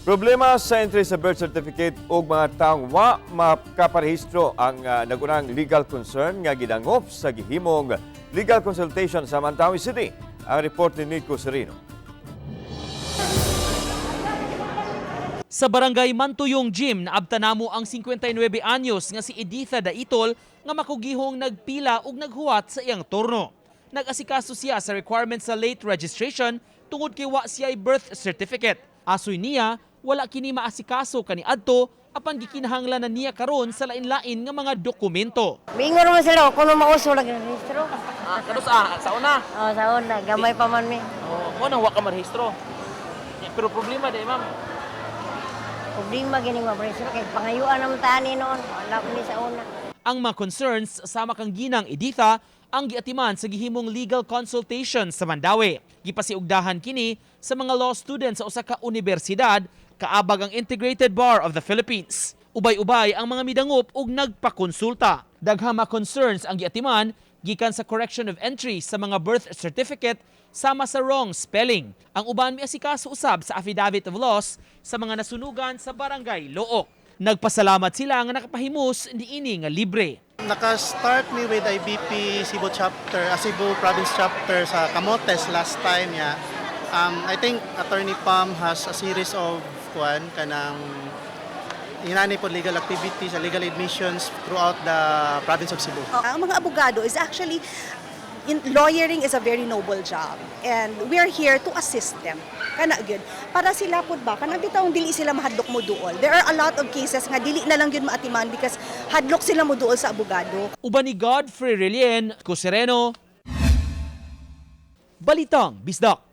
Problema sa entry sa birth certificate o mga taong wa makaparehistro ang nagunang legal concern nga gidangop sa gihimong legal consultation sa Mandawi City. Ang report ni Nico Serino. Sa barangay Mantuyong Gym, naabtanamo ang 59 anyos nga si Editha Daitol nga makugihong nagpila ug naghuwat sa iyang turno. Nag-asikaso siya sa requirements sa late registration tungod kay wa siya'y birth certificate. Asoy niya, wala kini maasikaso kaniadto apan gikinahanglan na niya karon sa lain-lain nga mga dokumento. Bingo naman sila kuno mauso lang ng rehistro. Sa una. Sa una, gamay pa man mi. Mo nang wa ka marehistro. Pero problema di ma'am. Problema gini mga rehistro kay pangayuan naman tani noon. Wala ko ni sa una. Ang mga concerns sama kang ginang Editha ang giatiman sa gihimong legal consultation sa Mandawi. Gipasiugdahan kini sa mga law students sa usa ka universidad kaabag ang Integrated Bar of the Philippines. Ubay-ubay ang mga midangop ug nagpakonsulta. Daghang mga concerns ang giatiman gikan sa correction of entry sa mga birth certificate sama sa wrong spelling. Ang uban miasikaso usab sa affidavit of loss sa mga nasunugan sa barangay Look. Nagpasalamat sila nga nakapahimus niini nga libre. Naka-start me with IBP Cebu chapter, Cebu province chapter sa Camotes last time ya. I think Attorney Pam has a series of kanang inani po legal activities, legal admissions throughout the province of Cebu. Ang mga abogado is actually, lawyering is a very noble job and we are here to assist them. Kana gyud para sila pud ba kanang bitawng dili sila mahadlok mo duol. There are a lot of cases nga dili na lang gyud maatiman because hadlok sila mo duol sa abogado. Uban ni Godfrey Relien, Sereno, Balitang Bisdak.